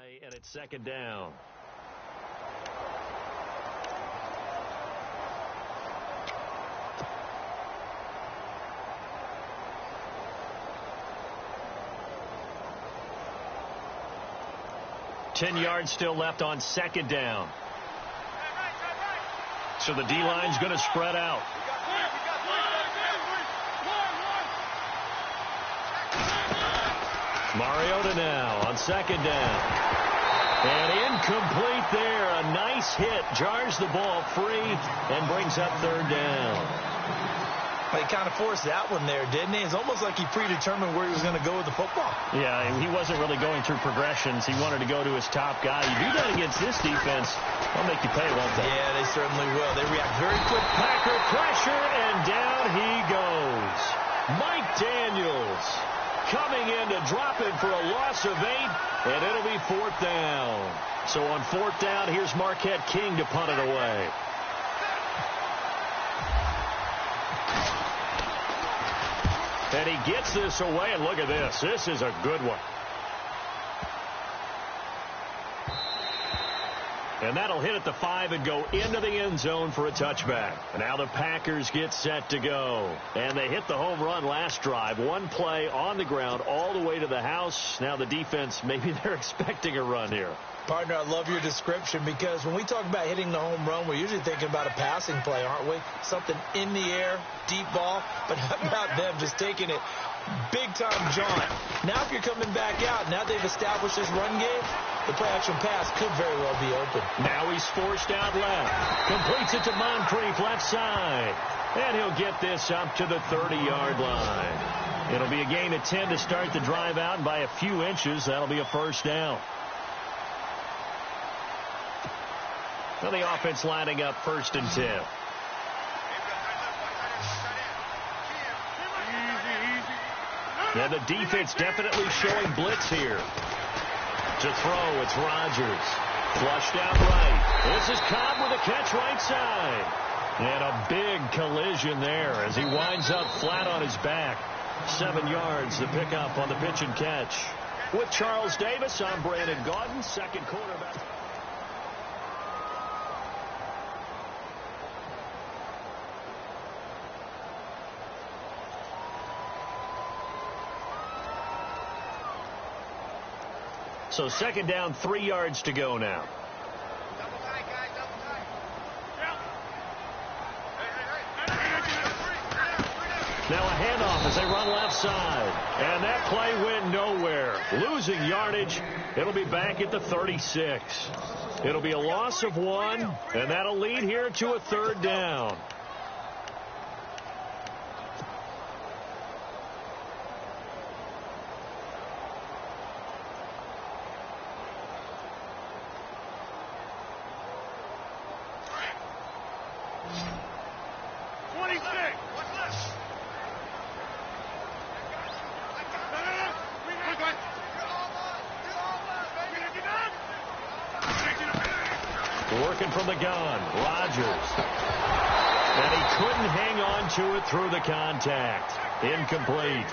play, and it's second down. Ten yards still left on second down. So the D-line's going to spread out. Mariota now on second down. And incomplete there. A nice hit. Jars the ball free and brings up third down. He kind of forced that one there, didn't he? It's almost like he predetermined where he was going to go with the football. Yeah, he wasn't really going through progressions. He wanted to go to his top guy. You do that against this defense, they'll make you pay, won't they? Yeah, they certainly will. They react very quick. Packer pressure, and down he goes. Mike Daniels coming in to drop it for a loss of 8, and it'll be fourth down. So on fourth down, here's Marquette King to punt it away. And he gets this away, and look at this. This is a good one. And that'll hit at the 5 and go into the end zone for a touchback. And now the Packers get set to go. And they hit the home run last drive. One play on the ground all the way to the house. Now the defense, maybe they're expecting a run here. Partner, I love your description because when we talk about hitting the home run, we're usually thinking about a passing play, aren't we? Something in the air, deep ball. But how about them just taking it big-time jaunt? Now if you're coming back out, now they've established this run game, the play-action pass could very well be open. Now he's forced out left. Completes it to Moncrief left side. And he'll get this up to the 30-yard line. It'll be a gain of 10 to start the drive out, and by a few inches, that'll be a first down. Well, the offense lining up 1st and 10. And the defense definitely showing blitz here. To throw, it's Rodgers. Flushed out right. This is Cobb with a catch right side. And a big collision there as he winds up flat on his back. 7 yards to pick up on the pitch and catch. With Charles Davis, I'm Brandon Gaudin, second quarterback. So second down, 3 yards to go now. Now a handoff as they run left side. And that play went nowhere. Losing yardage. It'll be back at the 36. It'll be a loss of 1, and that'll lead here to a third down. Working from the gun, Rodgers. And he couldn't hang on to it through the contact. Incomplete.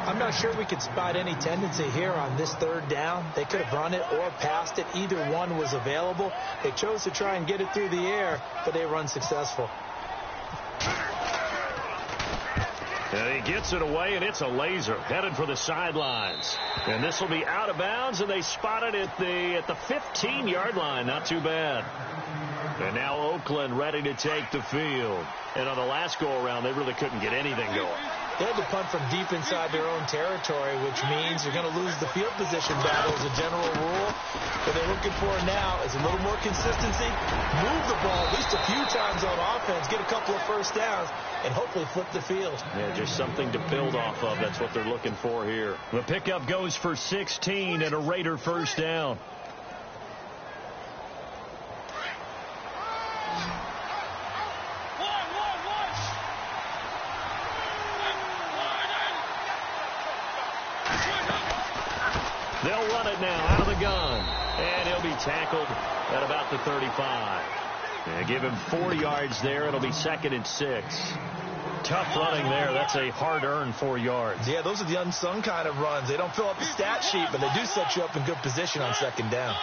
I'm not sure we could spot any tendency here on this third down. They could have run it or passed it. Either one was available. They chose to try and get it through the air, but they were unsuccessful. And he gets it away, and it's a laser headed for the sidelines. And this will be out of bounds, and they spot it at the 15-yard line. Not too bad. And now Oakland ready to take the field. And on the last go-around, they really couldn't get anything going. They had to punt from deep inside their own territory, which means you're going to lose the field position battle as a general rule. What they're looking for now is a little more consistency, move the ball at least a few times on offense, get a couple of first downs, and hopefully flip the field. Yeah, just something to build off of. That's what they're looking for here. The pickup goes for 16 and a Raider first down. They'll run it now out of the gun. And he'll be tackled at about the 35. And give him 4 yards there. It'll be 2nd and 6. Tough running there. That's a hard-earned 4 yards. Yeah, those are the unsung kind of runs. They don't fill up the stat sheet, but they do set you up in good position on second down.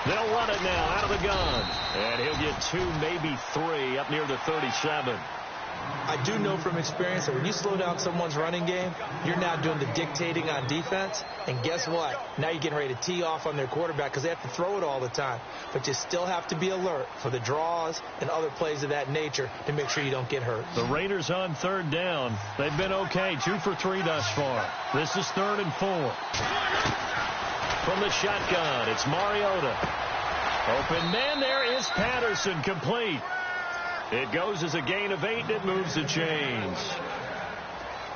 They'll run it now out of the gun. And he'll get 2, maybe 3 up near the 37. I do know from experience that when you slow down someone's running game, you're now doing the dictating on defense. And guess what? Now you're getting ready to tee off on their quarterback because they have to throw it all the time. But you still have to be alert for the draws and other plays of that nature to make sure you don't get hurt. The Raiders on third down. They've been okay, 2 for 3 thus far. This is 3rd and 4. From the shotgun, it's Mariota. Open man there is Patterson, complete. It goes as a gain of 8, and it moves the chains.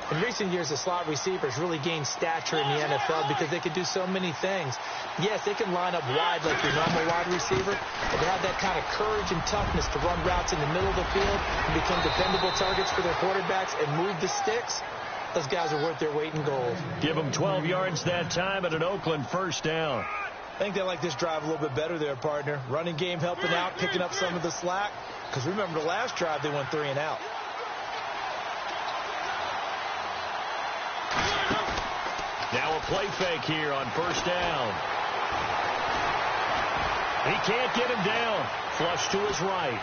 In recent years, the slot receivers really gained stature in the NFL because they can do so many things. Yes, they can line up wide like your normal wide receiver, but they have that kind of courage and toughness to run routes in the middle of the field and become dependable targets for their quarterbacks and move the sticks. Those guys are worth their weight in gold. Give them 12 yards that time at an Oakland first down. I think they like this drive a little bit better there, partner. Running game helping out, picking up some of the slack. Because remember, the last drive, they went 3 and out. Now a play fake here on first down. He can't get him down. Flush to his right.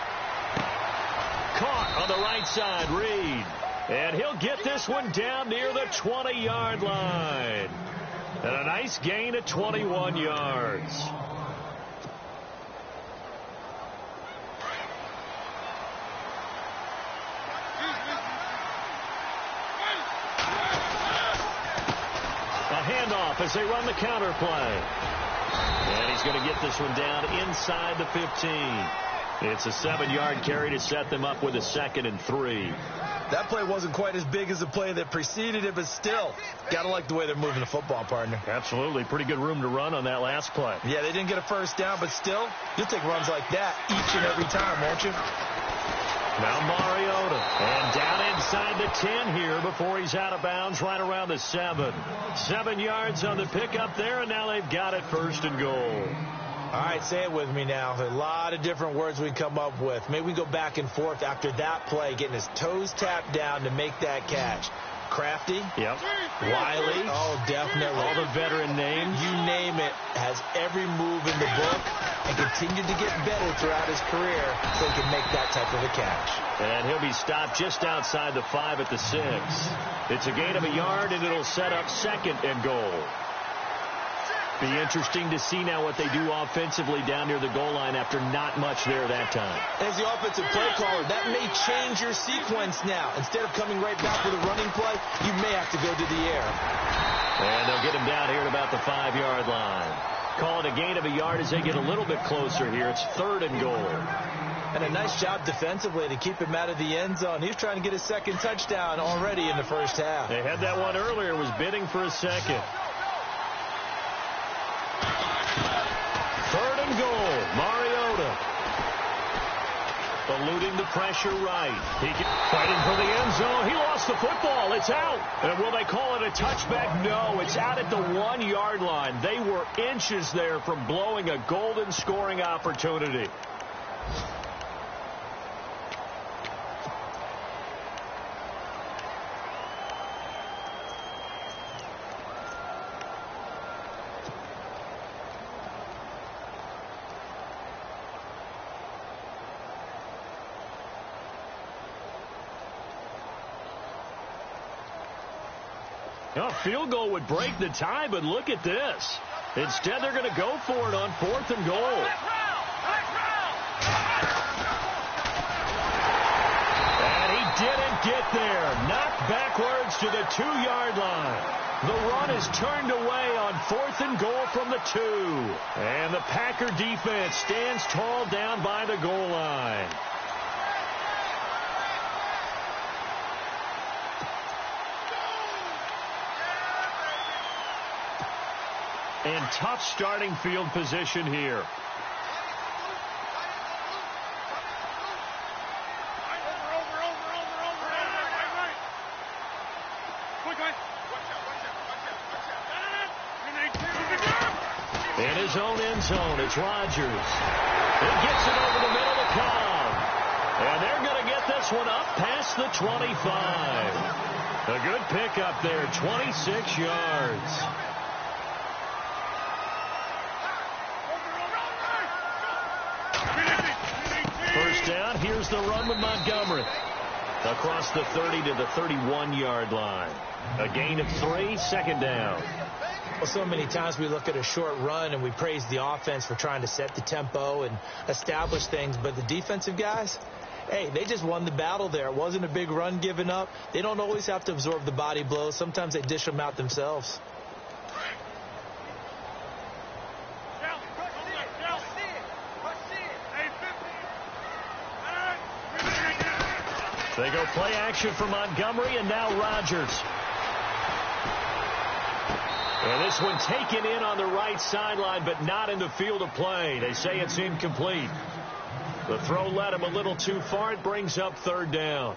Caught on the right side, Reed. And he'll get this one down near the 20-yard line. And a nice gain at 21 yards. A handoff as they run the counter play. And he's going to get this one down inside the 15. It's a 7-yard carry to set them up with a 2nd and 3. That play wasn't quite as big as the play that preceded it, but still, got to like the way they're moving the football, partner. Absolutely. Pretty good room to run on that last play. Yeah, they didn't get a first down, but still, you'll take runs like that each and every time, won't you? Now Mariota. And down inside the 10 here before he's out of bounds right around the 7. 7 yards on the pickup there, and now they've got it 1st and goal. All right, say it with me now. There are a lot of different words we come up with. Maybe we go back and forth after that play, getting his toes tapped down to make that catch. Crafty. Yep. Wiley. Oh, definitely. All the veteran names. You name it. Has every move in the book and continued to get better throughout his career so he can make that type of a catch. And he'll be stopped just outside the 5 at the 6. It's a gain of a yard, and it'll set up 2nd and goal. Be interesting to see now what they do offensively down near the goal line after not much there that time. As the offensive play caller, that may change your sequence now. Instead of coming right back with a running play, you may have to go to the air. And they'll get him down here at about the 5-yard line. Call it a gain of a yard as they get a little bit closer here. It's 3rd and goal. And a nice job defensively to keep him out of the end zone. He was trying to get his 2nd touchdown already in the first half. They had that one earlier, was bidding for a 2nd. 3rd and goal. Mariota. Eluding the pressure right. Fighting for the end zone. He lost the football. It's out. And will they call it a touchback? No, it's out at the 1-yard line. They were inches there from blowing a golden scoring opportunity. A field goal would break the tie, but look at this. Instead, they're going to go for it on 4th and goal. And he didn't get there. Knocked backwards to the 2-yard line. The run is turned away on 4th and goal from the 2. And the Packer defense stands tall down by the goal line. And tough starting field position here. In his own end zone, it's Rodgers. He gets it over the middle to Cobb. And they're going to get this one up past the 25. A good pickup there, 26 yards. First down, here's the run with Montgomery. Across the 30 to the 31-yard line. A gain of 3, second down. Well, so many times we look at a short run and we praise the offense for trying to set the tempo and establish things, but the defensive guys, hey, they just won the battle there. It wasn't a big run given up. They don't always have to absorb the body blows. Sometimes they dish them out themselves. They go play action for Montgomery, and now Rodgers. And this one taken in on the right sideline, but not in the field of play. They say it's incomplete. The throw led him a little too far. It brings up third down.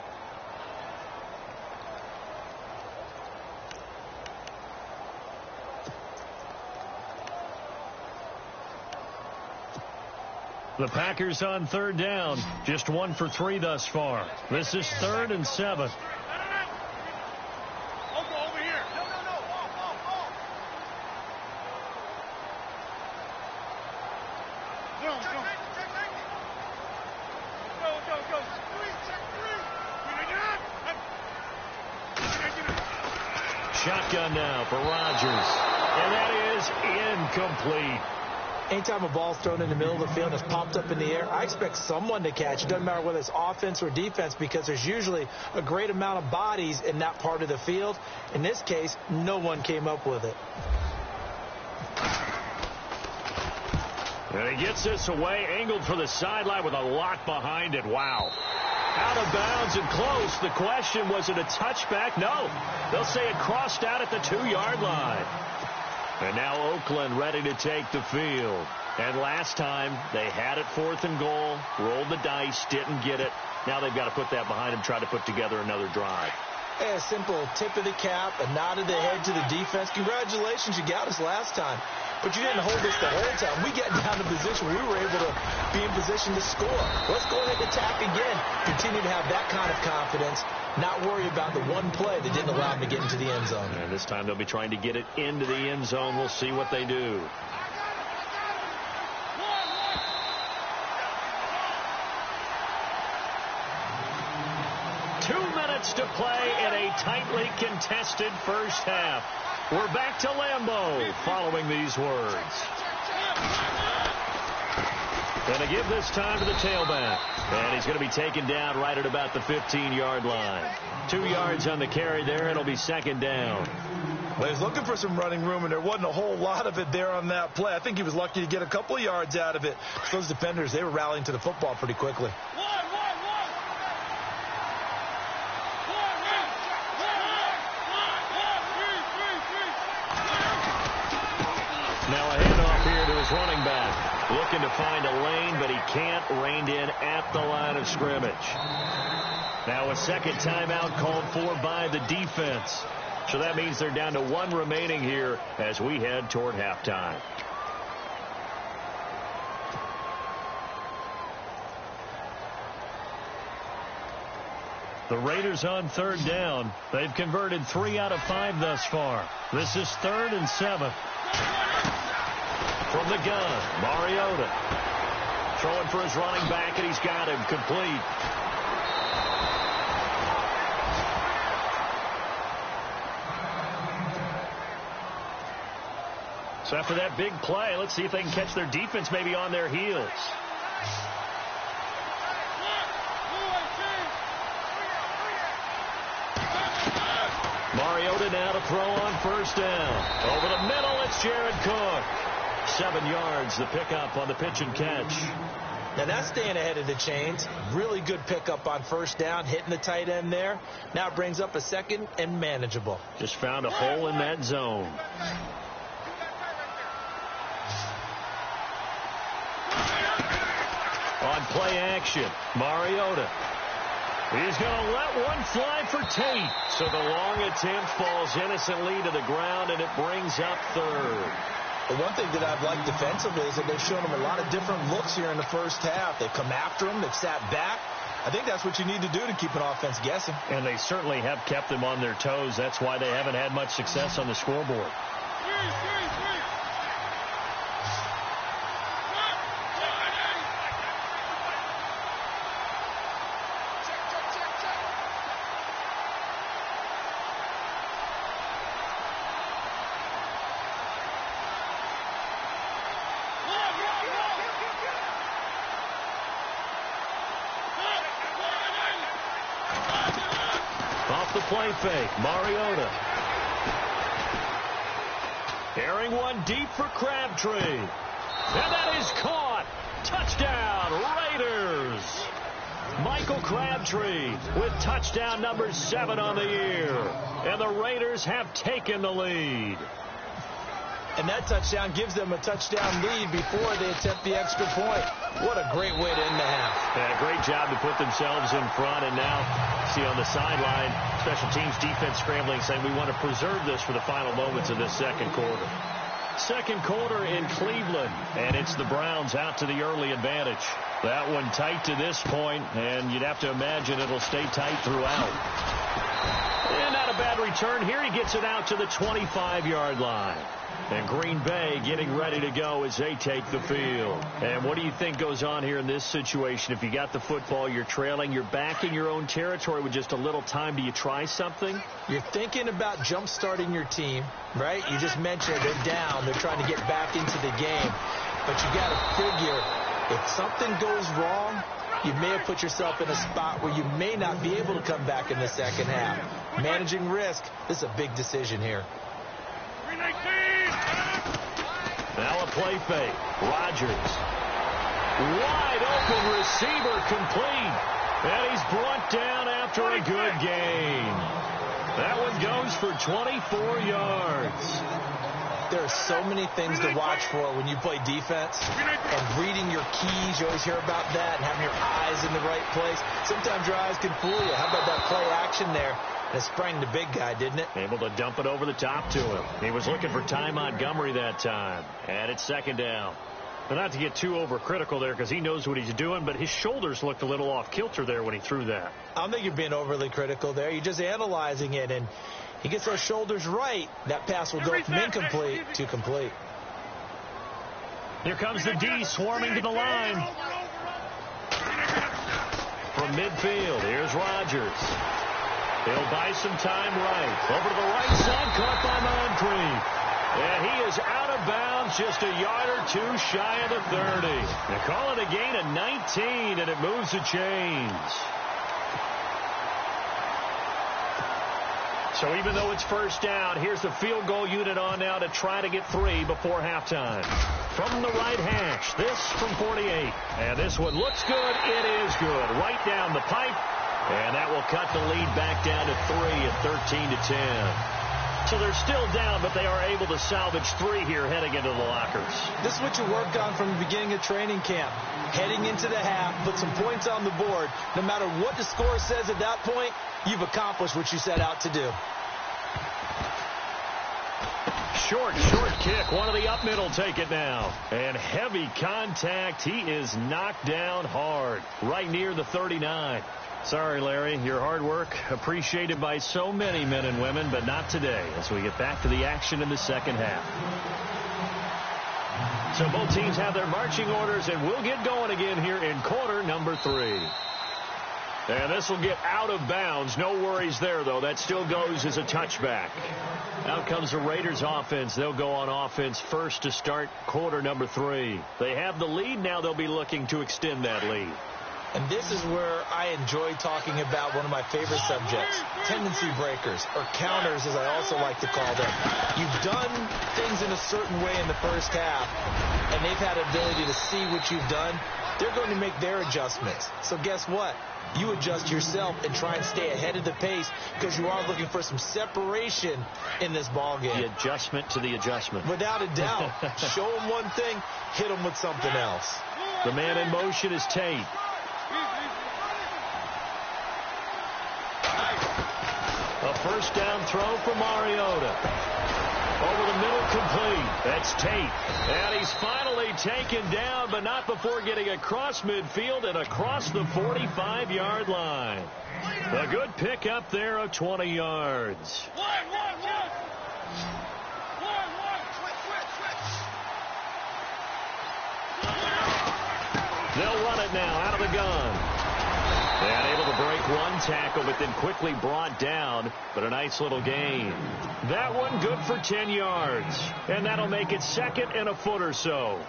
The Packers on third down. Just 1 for 3 thus far. This is 3rd and 7. Shotgun now for Rodgers. And that is incomplete. Anytime a ball's thrown in the middle of the field and it's popped up in the air, I expect someone to catch. It doesn't matter whether it's offense or defense, because there's usually a great amount of bodies in that part of the field. In this case, no one came up with it. And he gets this away, angled for the sideline with a lock behind it. Wow. Out of bounds and close. The question, was it a touchback? No. They'll say it crossed out at the 2-yard line. And now Oakland ready to take the field. And last time, they had it 4th and goal, rolled the dice, didn't get it. Now they've got to put that behind them, try to put together another drive. Hey, a simple tip of the cap, a nod of the head to the defense. Congratulations, you got us last time. But you didn't hold us the whole time. We got down to position where we were able to be in position to score. Let's go ahead and attack again. Continue to have that kind of confidence. Not worry about the one play that didn't allow them to get into the end zone. And this time they'll be trying to get it into the end zone. We'll see what they do. To play in a tightly contested first half. We're back to Lambeau following these words. Going to give this time to the tailback. And he's going to be taken down right at about the 15-yard line. 2 yards on the carry there. It'll be second down. Well, he was looking for some running room, and there wasn't a whole lot of it there on that play. I think he was lucky to get a couple of yards out of it. Those defenders, they were rallying to the football pretty quickly. Now a handoff here to his running back. Looking to find a lane, but he can't. Reined in at the line of scrimmage. Now a second timeout called for by the defense. So that means they're down to 1 remaining here as we head toward halftime. The Raiders on third down. They've converted 3 out of 5 thus far. This is 3rd and 7. From the gun, Mariota. Throwing for his running back, and he's got him complete. So after that big play, let's see if they can catch their defense maybe on their heels. Mariota now to throw on first down. Over the middle, it's Jared Cook. 7 yards, the pickup on the pitch and catch. Now that's staying ahead of the chains. Really good pickup on first down, hitting the tight end there. Now it brings up a second and manageable. Just found a hole in that zone. On play action, Mariota. He's going to let one fly for Tate. So the long attempt falls innocently to the ground, and it brings up third. The one thing that I've liked defensively is that they've shown him a lot of different looks here in the first half. They've come after him. They've sat back. I think that's what you need to do to keep an offense guessing. And they certainly have kept them on their toes. That's why they haven't had much success on the scoreboard. Off the play fake, Mariota. Airing one deep for Crabtree. And that is caught. Touchdown, Raiders. Michael Crabtree with touchdown number 7 on the year. And the Raiders have taken the lead. And that touchdown gives them a touchdown lead before they attempt the extra point. What a great way to end the half. Yeah, great job to put themselves in front. And now, see on the sideline, special teams defense scrambling, saying we want to preserve this for the final moments of this second quarter. Second quarter in Cleveland, and it's the Browns out to the early advantage. That one tight to this point, and you'd have to imagine it'll stay tight throughout. And not a bad return here. He gets it out to the 25-yard line. And Green Bay getting ready to go as they take the field. And what do you think goes on here in this situation? If you got the football, you're trailing, you're back in your own territory with just a little time. Do you try something? You're thinking about jump-starting your team, right? You just mentioned they're down. They're trying to get back into the game. But you got to figure if something goes wrong, you may have put yourself in a spot where you may not be able to come back in the second half. Managing risk, this is a big decision here. Now a play fake. Rodgers. Wide open receiver complete. And he's brought down after a good gain. That one goes for 24 yards. There are so many things to watch for when you play defense. And reading your keys, you always hear about that. And having your eyes in the right place. Sometimes your eyes can fool you. How about that play action there? And it sprang the big guy, didn't it? Able to dump it over the top to him. He was looking for Ty Montgomery that time. And it's second down. But not to get too overcritical there because he knows what he's doing, but his shoulders looked a little off kilter there when he threw that. I don't think you're being overly critical there. You're just analyzing it, and he gets those shoulders right. That pass will go from incomplete to complete. Here comes the D swarming to the line. From midfield, here's Rodgers. He'll buy some time right. Over to the right side, caught by Moncrief. And he is out of bounds, just a yard or two shy of the 30. They call it a gain of 19, and it moves the chains. So even though it's first down, here's the field goal unit on now to try to get 3 before halftime. From the right hash, this from 48. And this one looks good. It is good. Right down the pipe. And that will cut the lead back down to 3 at 13-10. So they're still down, but they are able to salvage 3 here heading into the lockers. This is what you worked on from the beginning of training camp. Heading into the half, put some points on the board. No matter what the score says at that point, you've accomplished what you set out to do. Short kick. One of the up middle take it now. And heavy contact. He is knocked down hard. Right near the 39. Sorry, Larry. Your hard work appreciated by so many men and women, but not today as we get back to the action in the second half. So both teams have their marching orders, and we'll get going again here in quarter number 3. And this will get out of bounds. No worries there, though. That still goes as a touchback. Out comes the Raiders offense. They'll go on offense first to start quarter number 3. They have the lead. Now they'll be looking to extend that lead. And this is where I enjoy talking about one of my favorite subjects, tendency breakers, or counters as I also like to call them. You've done things in a certain way in the first half, and they've had ability to see what you've done. They're going to make their adjustments. So guess what? You adjust yourself and try and stay ahead of the pace because you are looking for some separation in this ball game. The adjustment to the adjustment. Without a doubt. Show them one thing, hit them with something else. The man in motion is Tate. A first down throw for Mariota. Over the middle, complete. That's Tate. And he's finally taken down, but not before getting across midfield and across the 45-yard line. A good pickup there of 20 yards. They'll run it now out of the gun. And able to break one tackle, but then quickly brought down. But a nice little gain. That one good for 10 yards. And that'll make it second and a foot or so.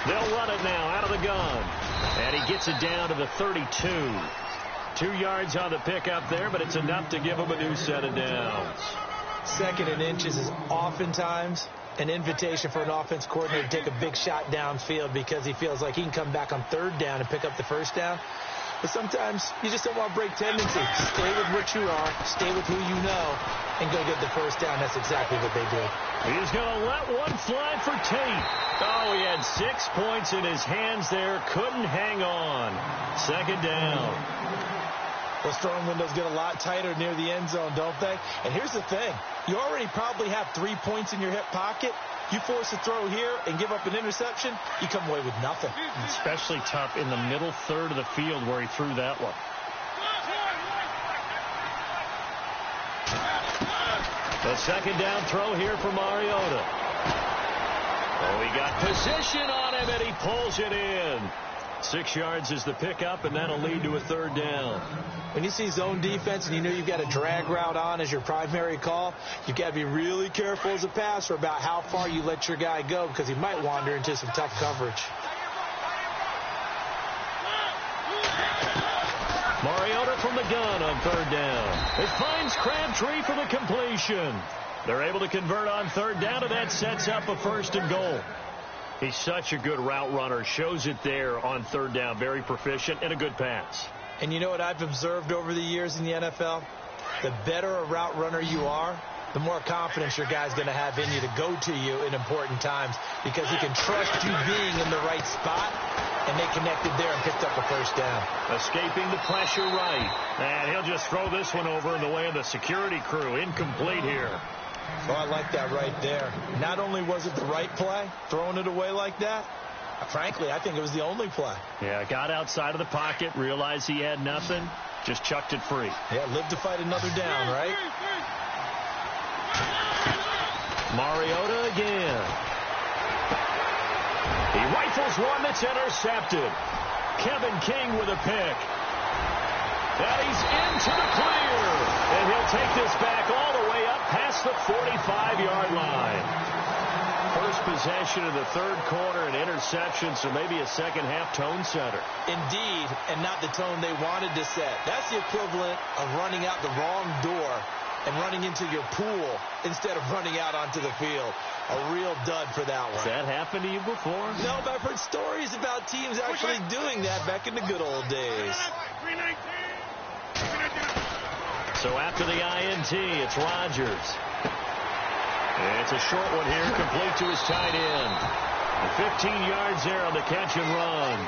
They'll run it now out of the gun. And he gets it down to the 32. 2 yards on the pickup there, but it's enough to give him a new set of downs. Second and inches is oftentimes an invitation for an offense coordinator to take a big shot downfield because he feels like he can come back on third down and pick up the first down. But sometimes you just don't want to break tendency. Stay with what you are, stay with who you know, and go get the first down. That's exactly what they did. He's going to let one fly for Tate. Oh, he had 6 points in his hands there. Couldn't hang on. Second down. Those throwing windows get a lot tighter near the end zone, don't they? And here's the thing. You already probably have 3 points in your hip pocket. You force a throw here and give up an interception, you come away with nothing. Especially tough in the middle third of the field where he threw that one. The second down throw here for Mariota. Oh, he got position on him, and he pulls it in. 6 yards is the pickup, and that'll lead to a third down. When you see zone defense and you know you've got a drag route on as your primary call, you've got to be really careful as a passer about how far you let your guy go because he might wander into some tough coverage. Mariota from the gun on third down. It finds Crabtree for the completion. They're able to convert on third down, and that sets up a first and goal. He's such a good route runner. Shows it there on third down. Very proficient and a good pass. And you know what I've observed over the years in the NFL? The better a route runner you are, the more confidence your guy's going to have in you to go to you in important times because he can trust you being in the right spot, and they connected there and picked up a first down. Escaping the pressure right. And he'll just throw this one over in the way of the security crew. Incomplete here. Oh, I like that right there. Not only was it the right play, throwing it away like that, frankly, I think it was the only play. Yeah, got outside of the pocket, realized he had nothing, just chucked it free. Yeah, live to fight another down, right? Mariota again. He rifles one that's intercepted. Kevin King with a pick. And he's into the clear. And he'll take this back all the way up past the 45-yard line. First possession of the third quarter, an interception, so maybe a second-half tone setter. Indeed, and not the tone they wanted to set. That's the equivalent of running out the wrong door and running into your pool instead of running out onto the field. A real dud for that one. Has that happened to you before? No, but I've heard stories about teams actually doing that back in the good old days. So after the INT, it's Rodgers. It's a short one here, complete to his tight end. 15 yards there on the catch and run.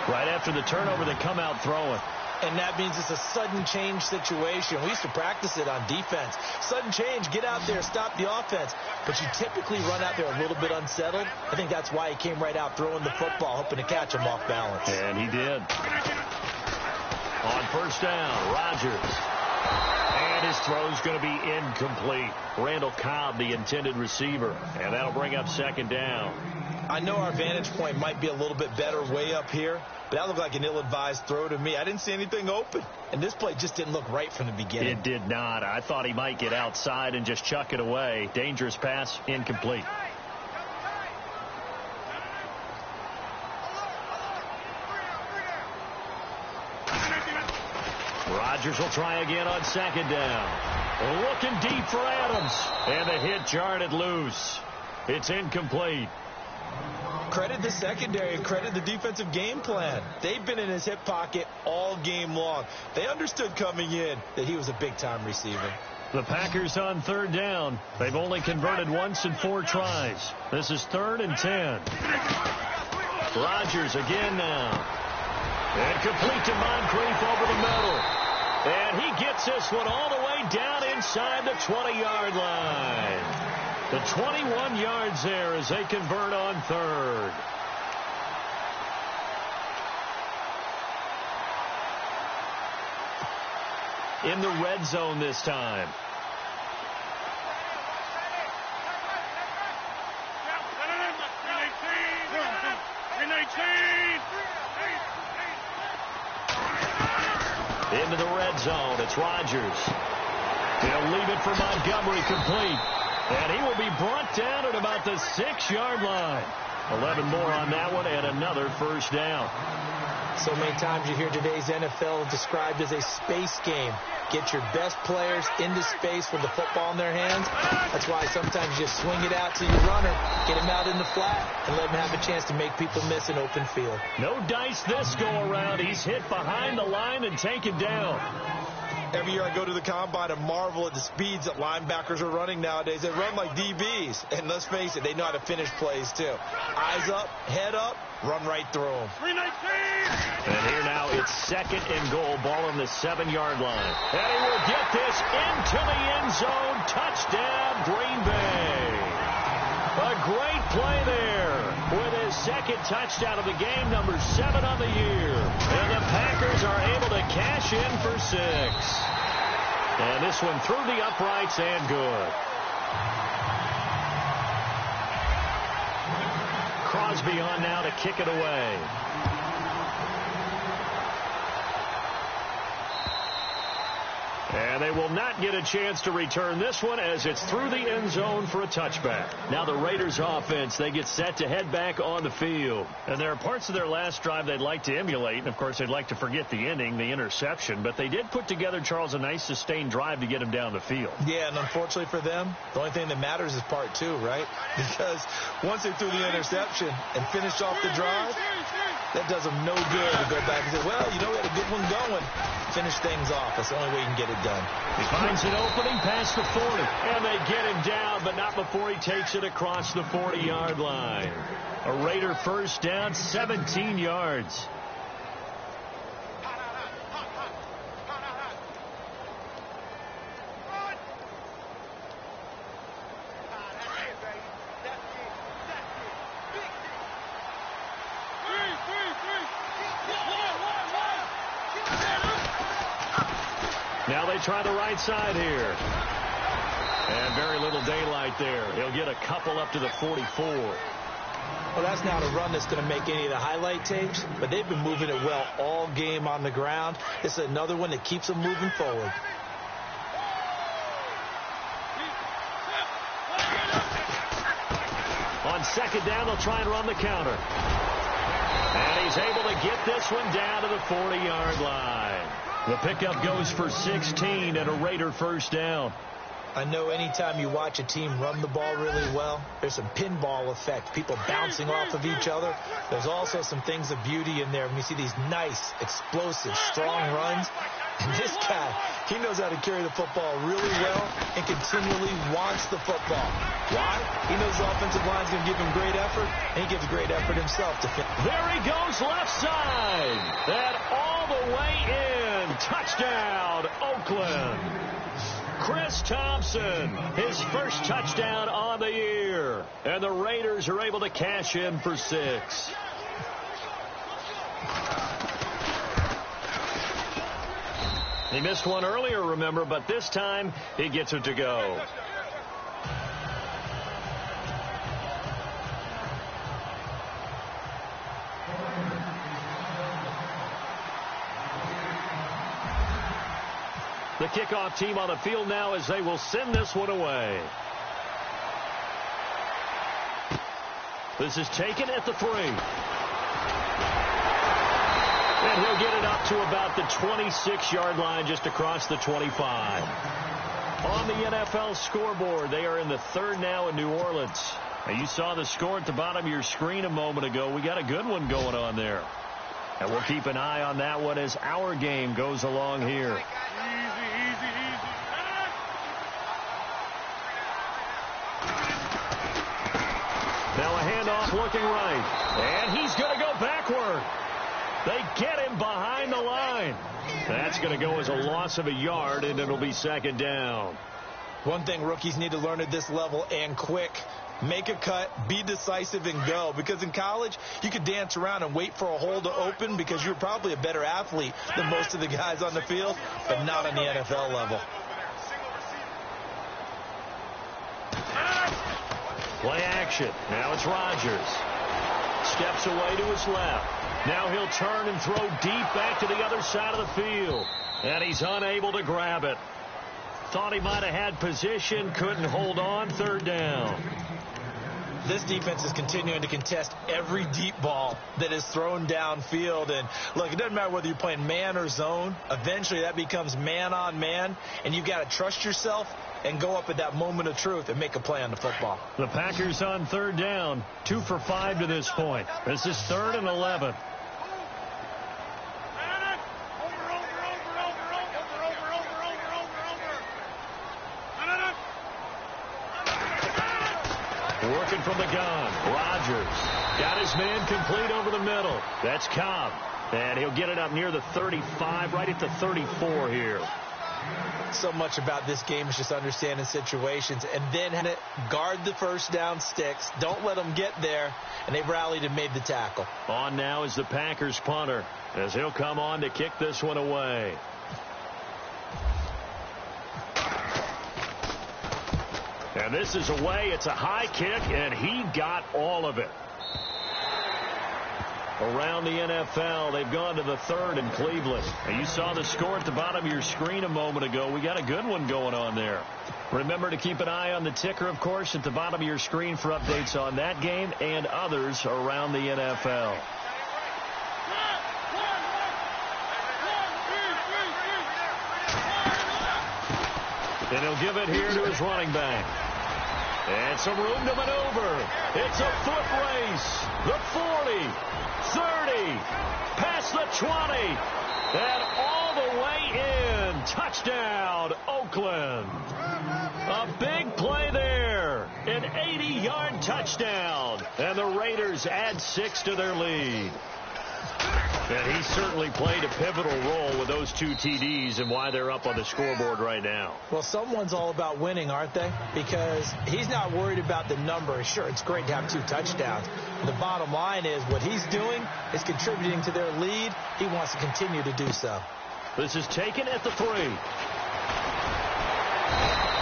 Right after the turnover, they come out throwing. And that means it's a sudden change situation. We used to practice it on defense. Sudden change, get out there, stop the offense. But you typically run out there a little bit unsettled. I think that's why he came right out throwing the football, hoping to catch him off balance. And he did. On first down, Rodgers. And his throw's going to be incomplete. Randall Cobb, the intended receiver. And that'll bring up second down. I know our vantage point might be a little bit better way up here, but that looked like an ill-advised throw to me. I didn't see anything open. And this play just didn't look right from the beginning. It did not. I thought he might get outside and just chuck it away. Dangerous pass, incomplete. Rodgers will try again on second down. Looking deep for Adams. And the hit jarred it loose. It's incomplete. Credit the secondary and credit the defensive game plan. They've been in his hip pocket all game long. They understood coming in that he was a big-time receiver. The Packers on third down. They've only converted once in 4 tries. This is 3rd and 10. Rodgers again now. And complete to Moncrief over the middle. And he gets this one all the way down inside the 20-yard line. The 21 yards there as they convert on 3rd. In the red zone this time. Into the red zone. It's Rodgers. He'll leave it for Montgomery complete. And he will be brought down at about the 6-yard line. 11 more on that one and another first down. So many times you hear today's NFL described as a space game. Get your best players into space with the football in their hands. That's why sometimes you just swing it out to your runner, get him out in the flat, and let him have a chance to make people miss an open field. No dice this go around. He's hit behind the line and taken down. Every year I go to the combine and marvel at the speeds that linebackers are running nowadays. They run like DBs. And let's face it, they know how to finish plays too. Eyes up, head up, run right through them. And here now it's 2nd and goal. Ball on the 7-yard line. And he will get this into the end zone. Touchdown, Green Bay. A great play there with his 2nd touchdown of the game, number 7 on the year. And the Packers are able to cash in for 6. And this one through the uprights and good. Crosby on now to kick it away. And they will not get a chance to return this one as it's through the end zone for a touchback. Now the Raiders offense, they get set to head back on the field. And there are parts of their last drive they'd like to emulate. And, of course, they'd like to forget the ending, the interception. But they did put together, Charles, a nice sustained drive to get him down the field. Yeah, and unfortunately for them, the only thing that matters is part 2, right? Because once they threw the interception and finished off the drive, that does them no good to go back and say, well, you know, we had a good one going. Finish things off. That's the only way you can get it done. He finds an opening past the 40. And they get him down, but not before he takes it across the 40-yard line. A Raider first down, 17 yards. Now they try the right side here. And very little daylight there. He'll get a couple up to the 44. Well, that's not a run that's going to make any of the highlight tapes, but they've been moving it well all game on the ground. This is another one that keeps them moving forward. On 2nd down, they'll try and run the counter. And he's able to get this one down to the 40-yard line. The pickup goes for 16 and a Raider first down. I know anytime you watch a team run the ball really well, there's some pinball effect, people bouncing off of each other. There's also some things of beauty in there when you see these nice, explosive, strong runs. And this guy, he knows how to carry the football really well and continually wants the football. Why? He knows the offensive line's going to give him great effort, and he gives great effort himself to finish. There he goes left side. And all the way in. Touchdown, Oakland. Chris Thompson, his first touchdown on the year. And the Raiders are able to cash in for 6. He missed one earlier, remember, but this time he gets it to go. The kickoff team on the field now as they will send this one away. This is taken at the 3. And he'll get it up to about the 26-yard line, just across the 25. On the NFL scoreboard, they are in the 3rd now in New Orleans. Now, you saw the score at the bottom of your screen a moment ago. We got a good one going on there. And we'll keep an eye on that one as our game goes along here. looking right. And he's going to go backward. They get him behind the line. That's going to go as a loss of a yard, and it'll be second down. One thing rookies need to learn at this level, and quick, make a cut, be decisive, and go. Because in college, you could dance around and wait for a hole to open because you're probably a better athlete than most of the guys on the field, but not on the NFL level. Play action. Now it's Rodgers. Steps away to his left. Now he'll turn and throw deep back to the other side of the field. And he's unable to grab it. Thought he might have had position, couldn't hold on, third down. This defense is continuing to contest every deep ball that is thrown downfield. And look, it doesn't matter whether you're playing man or zone. Eventually that becomes man on man, and you got to trust yourself and go up at that moment of truth and make a play on the football. The Packers on third down, 2 for 5 to this point. This is 3rd and 11. Working from the gun. Rodgers got his man complete over the middle. That's Cobb. And he'll get it up near the 35, right at the 34 here. So much about this game is just understanding situations and then guard the first down sticks. Don't let them get there. And they've rallied and made the tackle. On now is the Packers punter as he'll come on to kick this one away. And this is away. It's a high kick, and he got all of it. Around the NFL, they've gone to the 3rd in Cleveland. And you saw the score at the bottom of your screen a moment ago. We got a good one going on there. Remember to keep an eye on the ticker, of course, at the bottom of your screen for updates on that game and others around the NFL. And he'll give it here to his running back. And some room to maneuver. It's a foot race. The 40, 30, past the 20, and all the way in. Touchdown, Oakland. A big play there. An 80-yard touchdown. And the Raiders add 6 to their lead. And he certainly played a pivotal role with those 2 TDs and why they're up on the scoreboard right now. Well, someone's all about winning, aren't they? Because he's not worried about the number. Sure, it's great to have 2 touchdowns. The bottom line is what he's doing is contributing to their lead. He wants to continue to do so. This is taken at the 3.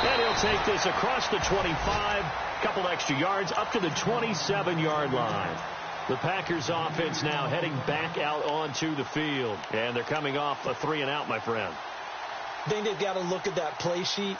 And he'll take this across the 25, couple extra yards, up to the 27-yard line. The Packers offense now heading back out onto the field. And they're coming off a 3-and-out, my friend. I think they've got to look at that play sheet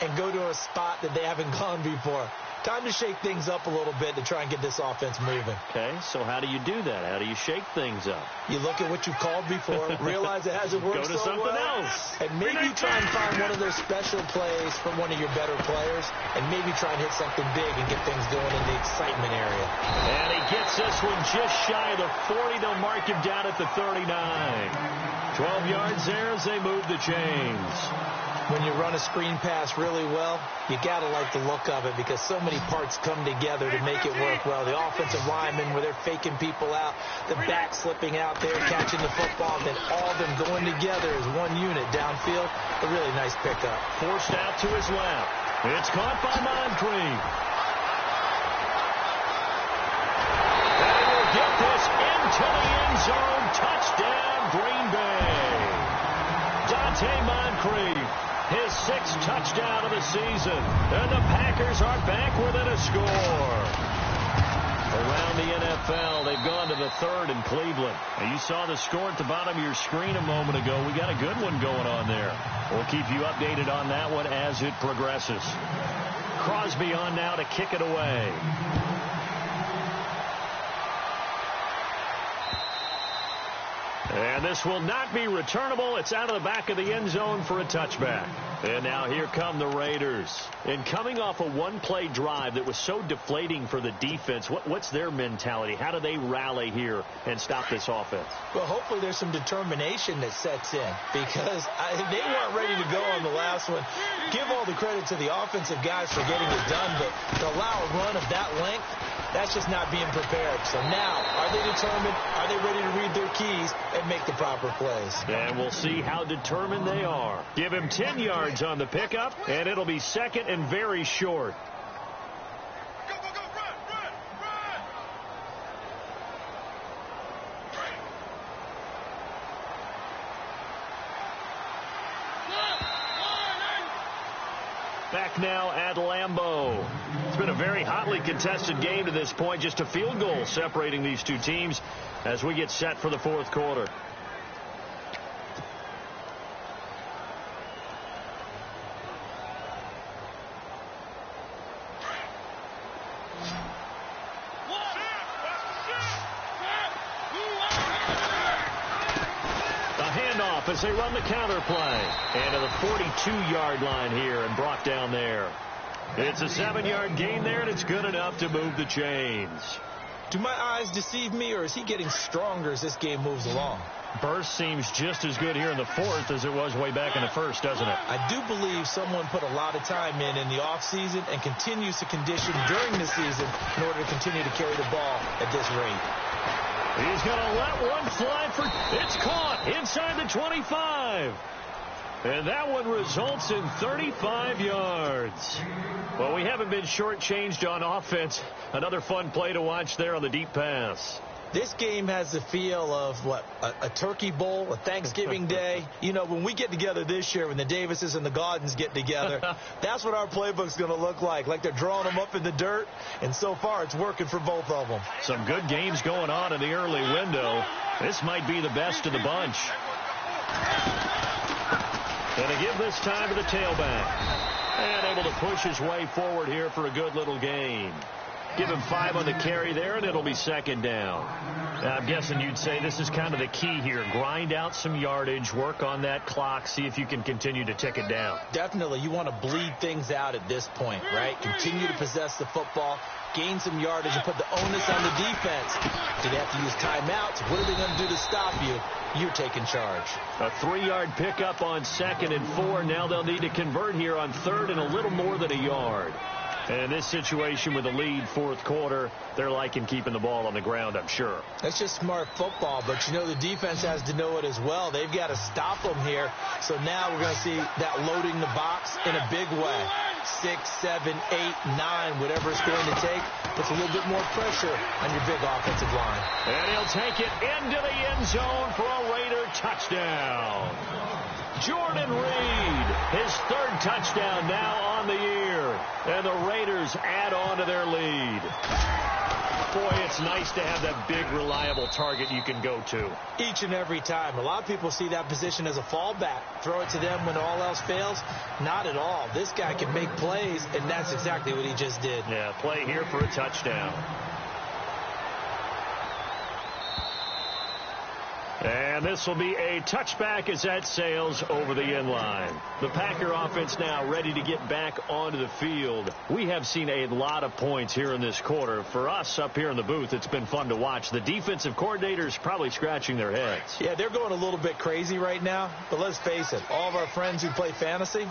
and go to a spot that they haven't gone before. Time to shake things up a little bit to try and get this offense moving. Okay, so how do you do that? How do you shake things up? You look at what you called before, realize it hasn't worked so well. Go to something else. And maybe try and find one of those special plays from one of your better players, and maybe try and hit something big and get things going in the excitement area. And he gets this one just shy of the 40. They'll mark him down at the 39. 12 yards there as they move the chains. When you run a screen pass really well, you got to like the look of it because so many parts come together to make it work well. The offensive linemen where they're faking people out, the back slipping out there, catching the football, then all of them going together as one unit downfield. A really nice pickup. Forced out to his left. It's caught by Moncrief. And he will get this into the end zone. Touchdown, Green Bay. Dante Moncrief. His 6th touchdown of the season. And the Packers are back within a score. Around the NFL, they've gone to the 3rd in Cleveland. And you saw the score at the bottom of your screen a moment ago. We got a good one going on there. We'll keep you updated on that one as it progresses. Crosby on now to kick it away. And this will not be returnable. It's out of the back of the end zone for a touchback. And now here come the Raiders. And coming off a one-play drive that was so deflating for the defense, what's their mentality? How do they rally here and stop this offense? Well, hopefully there's some determination that sets in because they weren't ready to go on the last one. Give all the credit to the offensive guys for getting it done, but to allow a run of that length, That's just not being prepared. So now, are they determined? Are they ready to read their keys and make the proper plays? And we'll see how determined they are. Give him 10 yards on the pickup, and it'll be second and very short. Back now at Lambeau. It's been a very hotly contested game to this point. Just a field goal separating these two teams as we get set for the fourth quarter. As they run the counter play. And to the 42-yard line here and brought down there. It's a 7-yard gain there, and it's good enough to move the chains. Do my eyes deceive me, or is he getting stronger as this game moves along? Burst seems just as good here in the fourth as it was way back in the first, doesn't it? I do believe someone put a lot of time in the offseason and continues to condition during the season in order to continue to carry the ball at this rate. He's going to let one fly for... It's caught inside the 25. And that one results in 35 yards. Well, we haven't been shortchanged on offense. Another fun play to watch there on the deep pass. This game has the feel of, what, a turkey bowl, a Thanksgiving day. You know, when we get together this year, when the Davises and the Gaudens get together, that's what our playbook's going to look like they're drawing them up in the dirt, and so far it's working for both of them. Some good games going on in the early window. This might be the best of the bunch. Going to give this time to the tailback. And able to push his way forward here for a good little gain. Give him 5 on the carry there, and it'll be second down. Now, I'm guessing you'd say this is kind of the key here. Grind out some yardage, work on that clock, see if you can continue to tick it down. Definitely. You want to bleed things out at this point, right? Continue to possess the football, gain some yardage, and put the onus on the defense. Do they have to use timeouts? What are they going to do to stop you? You're taking charge. A 3-yard pickup on 2nd and 4. Now they'll need to convert here on 3rd and a little more than a yard. And in this situation with a lead fourth quarter, they're liking keeping the ball on the ground, I'm sure. That's just smart football, but you know the defense has to know it as well. They've got to stop them here. So now we're going to see that loading the box in a big way. 6, 7, 8, 9, whatever it's going to take, puts a little bit more pressure on your big offensive line. And he'll take it into the end zone for a Raider touchdown. Jordan Reed, his 3rd touchdown now on the year. And the Raiders add on to their lead. Boy, it's nice to have that big, reliable target you can go to. Each and every time. A lot of people see that position as a fallback. Throw it to them when all else fails. Not at all. This guy can make plays, and that's exactly what he just did. Yeah, play here for a touchdown. And this will be a touchback as that sails over the end line. The Packer offense now ready to get back onto the field. We have seen a lot of points here in this quarter. For us up here in the booth, it's been fun to watch. The defensive coordinators probably scratching their heads. Yeah, they're going a little bit crazy right now. But let's face it, all of our friends who play fantasy,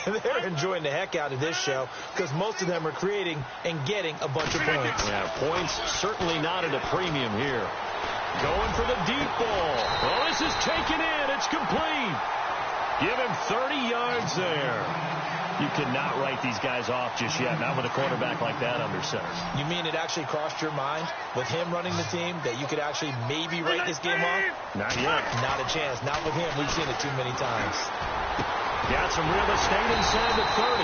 they're enjoying the heck out of this show because most of them are creating and getting a bunch of points. Yeah, points certainly not at a premium here. Going for the deep ball. Oh, this is taken in. It's complete. Give him 30 yards there. You cannot write these guys off just yet, not with a quarterback like that under center. You mean it actually crossed your mind with him running the team that you could actually maybe write this game off? Not yet. Not a chance. Not with him. We've seen it too many times. Got some real estate inside the 30.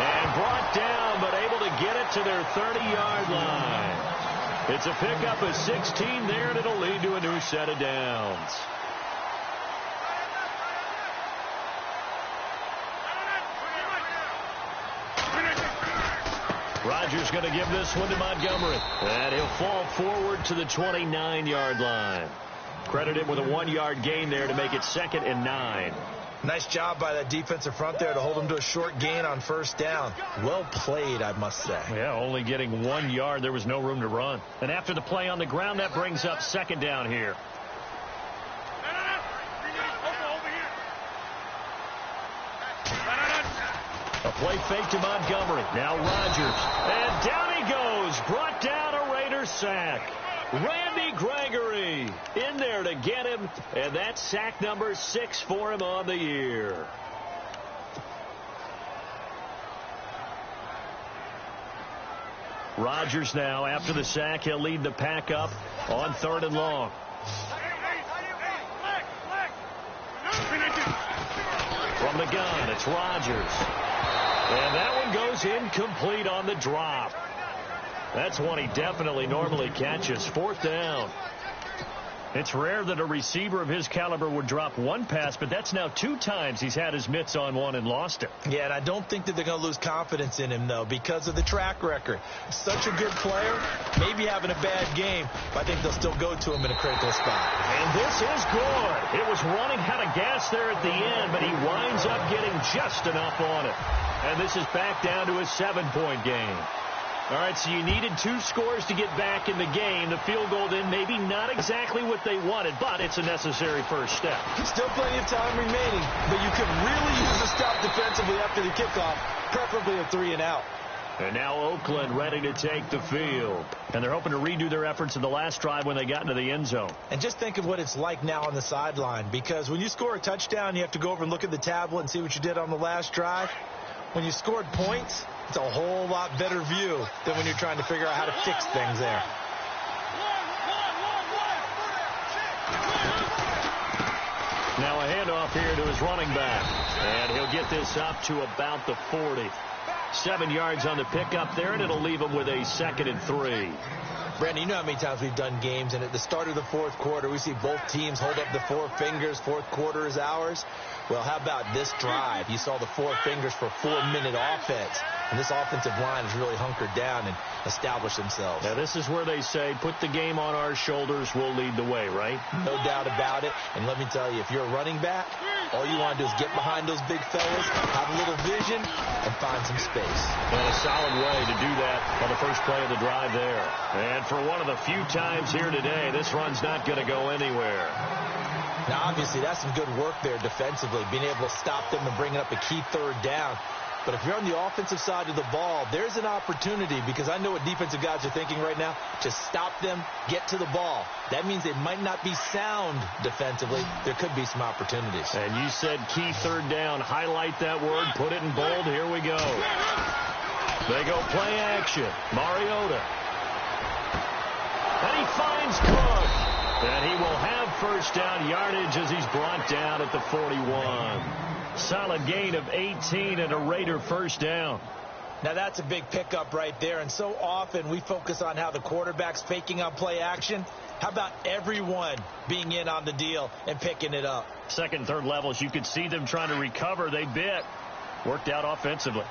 And brought down, but able to get it to their 30-yard line. It's a pickup of 16 there, and it'll lead to a new set of downs. Rodgers going to give this one to Montgomery. And he'll fall forward to the 29-yard line. Credit him with a 1-yard gain there to make it 2nd and 9. Nice job by that defensive front there to hold him to a short gain on 1st down. Well played, I must say. Yeah, only getting 1 yard. There was no room to run. And after the play on the ground, that brings up 2nd down here. A play fake to Montgomery. Now Rodgers. And down he goes. Brought down a Raider sack. Randy Gregory in there to get him. And that's sack number 6 for him on the year. Rodgers now, after the sack, he'll lead the pack up on 3rd and long. From the gun, it's Rodgers. And that one goes incomplete on the drop. That's one he definitely normally catches. 4th down. It's rare that a receiver of his caliber would drop one pass, but that's now 2 times he's had his mitts on one and lost it. Yeah, and I don't think that they're going to lose confidence in him, though, because of the track record. Such a good player, maybe having a bad game, but I think they'll still go to him in a critical spot. And this is good. It was running out of gas there at the end, but he winds up getting just enough on it. And this is back down to a 7-point game. All right, so you needed 2 scores to get back in the game. The field goal then maybe not exactly what they wanted, but it's a necessary first step. Still plenty of time remaining, but you could really use a stop defensively after the kickoff, preferably a 3-and-out. And now Oakland ready to take the field. And they're hoping to redo their efforts in the last drive when they got into the end zone. And just think of what it's like now on the sideline, because when you score a touchdown, you have to go over and look at the tablet and see what you did on the last drive. When you scored points, it's a whole lot better view than when you're trying to figure out how to fix things there. Now a handoff here to his running back. And he'll get this up to about the 40. 7 yards on the pickup there, and it'll leave him with a 2nd and 3. Brandon, you know how many times we've done games, and at the start of the 4th quarter, we see both teams hold up the 4 fingers. 4th quarter is ours. Well, how about this drive? You saw the 4 fingers for 4-minute offense. And this offensive line has really hunkered down and established themselves. Now, this is where they say, put the game on our shoulders, we'll lead the way, right? No doubt about it. And let me tell you, if you're a running back, all you want to do is get behind those big fellas, have a little vision, and find some space. And a solid way to do that on the first play of the drive there. And for one of the few times here today, this run's not going to go anywhere. Now, obviously, that's some good work there defensively, being able to stop them and bringing up a key 3rd down. But if you're on the offensive side of the ball, there's an opportunity, because I know what defensive guys are thinking right now, to stop them, get to the ball. That means they might not be sound defensively. There could be some opportunities. And you said key 3rd down. Highlight that word. Put it in bold. Here we go. They go play action. Mariota. And he finds Cook. And he will have first down yardage as he's brought down at the 41. Solid gain of 18 and a Raider first down. Now, that's a big pickup right there. And so often we focus on how the quarterback's faking on play action. How about everyone being in on the deal and picking it up? 2nd, 3rd levels, you could see them trying to recover. They bit. Worked out offensively.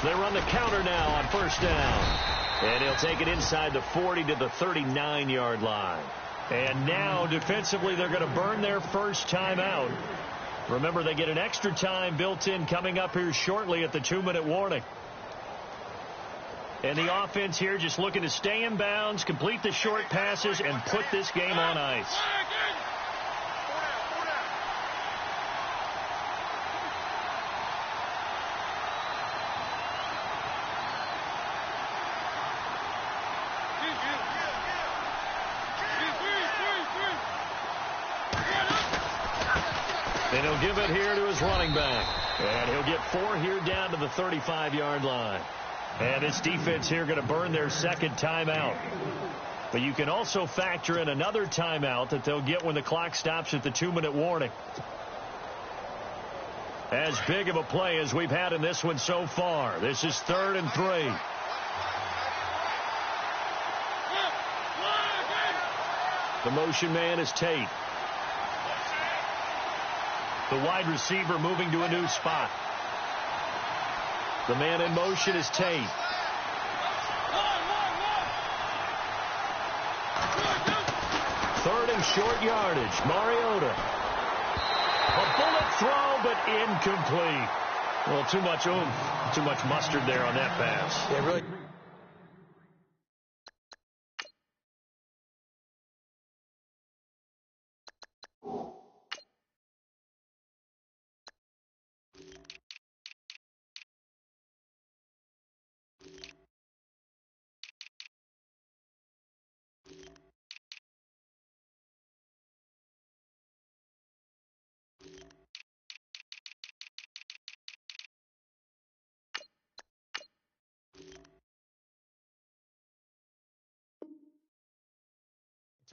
They run the counter now on first down. And he'll take it inside the 40 to the 39-yard line. And now, defensively, they're going to burn their first timeout. Remember, they get an extra time built in coming up here shortly at the 2-minute warning. And the offense here just looking to stay in bounds, complete the short passes, and put this game on ice. And he'll give it here to his running back. And he'll get 4 here down to the 35-yard line. And this defense here going to burn their 2nd timeout. But you can also factor in another timeout that they'll get when the clock stops at the 2-minute warning. As big of a play as we've had in this one so far. This is 3rd and 3. The motion man is Tate. The wide receiver moving to a new spot. The man in motion is Tate. Third and short yardage. Mariota. A bullet throw, but incomplete. Well, too much oomph, too much mustard there on that pass. Yeah, really.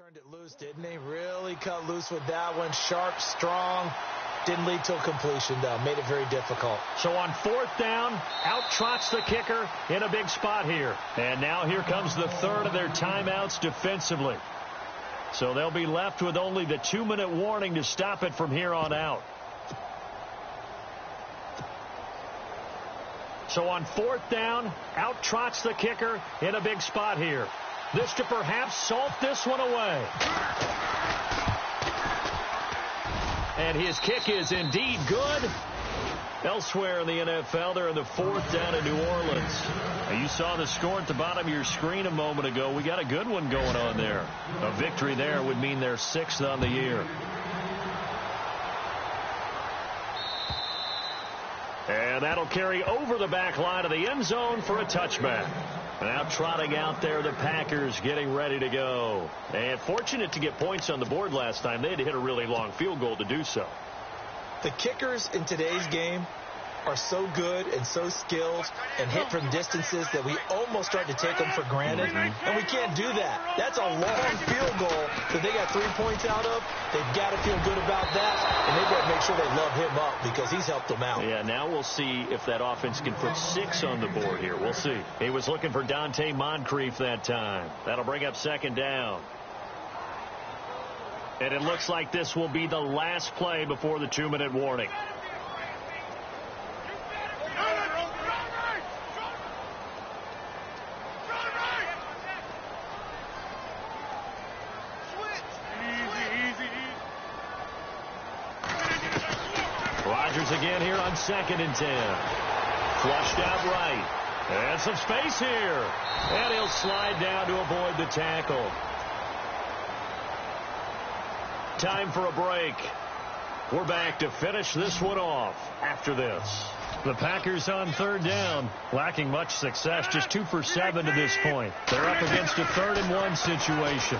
turned it loose, didn't he? Really cut loose with that one. Sharp, strong. Didn't lead to a completion, though. Made it very difficult. So on 4th down, out trots the kicker in a big spot here. And now here comes the third of their timeouts defensively. So they'll be left with only the 2-minute warning to stop it from here on out. So on 4th down, out trots the kicker in a big spot here. This to perhaps salt this one away. And his kick is indeed good. Elsewhere in the NFL, they're in the 4th down in New Orleans. Now, you saw the score at the bottom of your screen a moment ago. We got a good one going on there. A victory there would mean they're 6th on the year. And that'll carry over the back line of the end zone for a touchback. Now trotting out there, the Packers getting ready to go. And fortunate to get points on the board last time. They had to hit a really long field goal to do so. The kickers in today's game are so good and so skilled and hit from distances that we almost start to take them for granted, and we can't do that. That's a long field goal that they got 3 points out of. They've got to feel good about that, and they've got to make sure they love him up because he's helped them out. Yeah, now we'll see if that offense can put 6 on the board here. We'll see. He was looking for Dante Moncrief that time. That'll bring up 2nd down. And it looks like this will be the last play before the 2-minute warning. Rodgers again here on 2nd and 10. Flushed out right. And some space here. And he'll slide down to avoid the tackle. Time for a break. We're back to finish this one off after this. The Packers on 3rd down, lacking much success, just 2 for 7 to this point. They're up against a 3rd and 1 situation.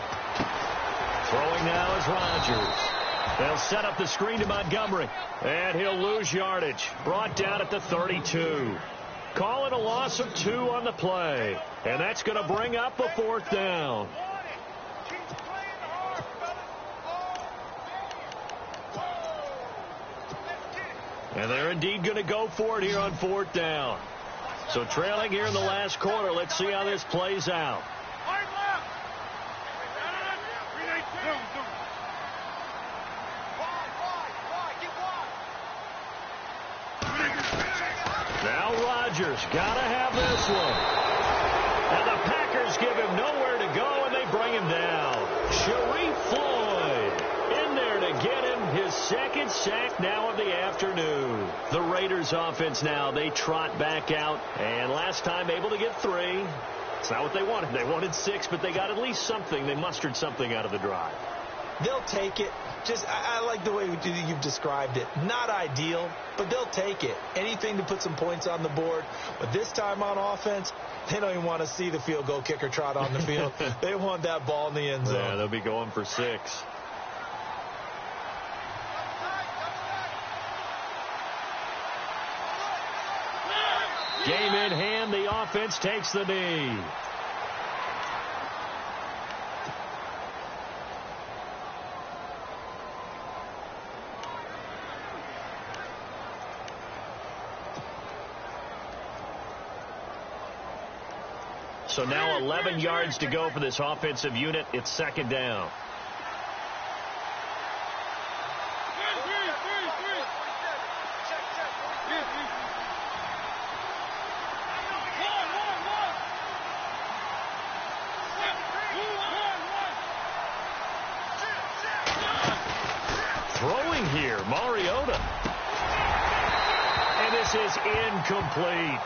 Throwing now is Rodgers. They'll set up the screen to Montgomery, and he'll lose yardage. Brought down at the 32. Call it a loss of 2 on the play, and that's going to bring up a 4th down. And they're indeed going to go for it here on 4th down. So trailing here in the last quarter. Let's see how this plays out. Now Rodgers got to have this one. And the Packers give him nowhere to go, and they bring him down. Sharif Floyd in there to get him his 2nd sack now of the afternoon. The Raiders offense now, they trot back out, and last time able to get 3. It's not what they wanted. They wanted 6, but they got at least something. They mustered something out of the drive. They'll take it. I like the way you've described it. Not ideal, but they'll take it. Anything to put some points on the board. But this time on offense, they don't even want to see the field goal kicker trot on the field. They want that ball in the end zone. Yeah, they'll be going for 6. Game in hand, the offense takes the knee. So now 11 yards to go for this offensive unit. It's 2nd down. Throwing here, Mariota. And this is incomplete.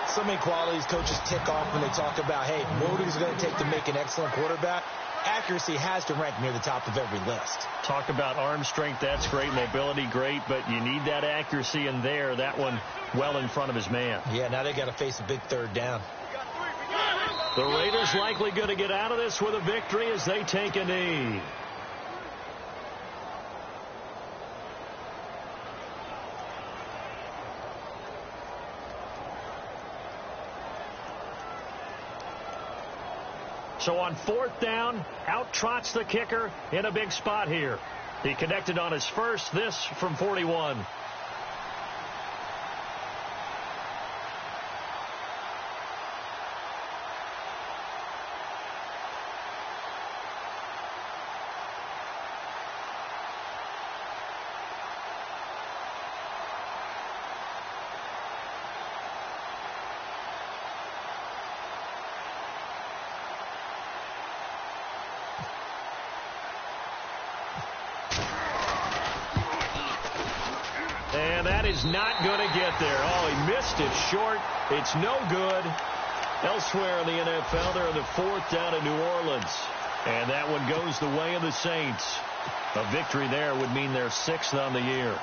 So many qualities coaches tick off when they talk about, hey, what is it going to take to make an excellent quarterback? Accuracy has to rank near the top of every list. Talk about arm strength, that's great. Mobility, great, but you need that accuracy in there. That one well in front of his man. Yeah, now they got to face a big 3rd down. The Raiders likely going to get out of this with a victory as they take a knee. So on fourth down, out trots the kicker in a big spot here. He connected on his first, this from 41. And that is not going to get there. Oh, he missed it short. It's no good. Elsewhere in the NFL, they're in the fourth down in New Orleans. And that one goes the way of the Saints. A victory there would mean they're 6th on the year.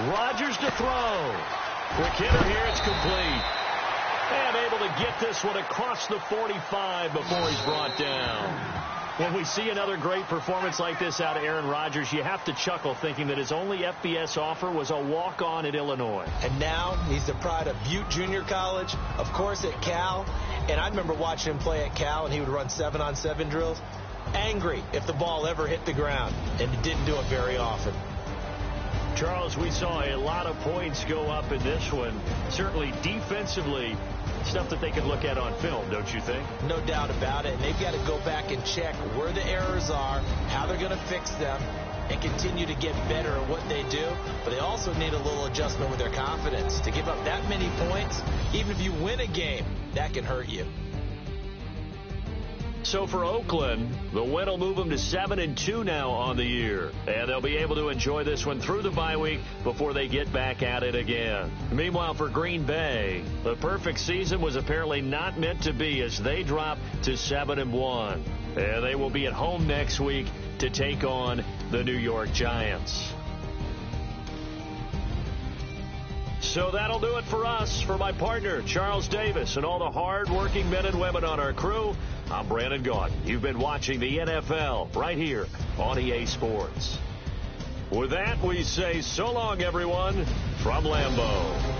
Rodgers to throw. Quick hitter here. It's complete. And able to get this one across the 45 before he's brought down. When we see another great performance like this out of Aaron Rodgers, you have to chuckle thinking that his only FBS offer was a walk-on at Illinois. And now he's the pride of Butte Junior College, of course at Cal. And I remember watching him play at Cal, and he would run 7-on-7 drills. Angry if the ball ever hit the ground, and he didn't do it very often. Charles, we saw a lot of points go up in this one. Certainly defensively, stuff that they can look at on film, don't you think? No doubt about it. And they've got to go back and check where the errors are, how they're going to fix them, and continue to get better at what they do. But they also need a little adjustment with their confidence. To give up that many points, even if you win a game, that can hurt you. So for Oakland, the win will move them to 7-2 now on the year. And they'll be able to enjoy this one through the bye week before they get back at it again. Meanwhile, for Green Bay, the perfect season was apparently not meant to be as they drop to 7-1. And they will be at home next week to take on the New York Giants. So that'll do it for us. For my partner, Charles Davis, and all the hard-working men and women on our crew, I'm Brandon Gaudin. You've been watching the NFL right here on EA Sports. With that, we say so long, everyone, from Lambeau.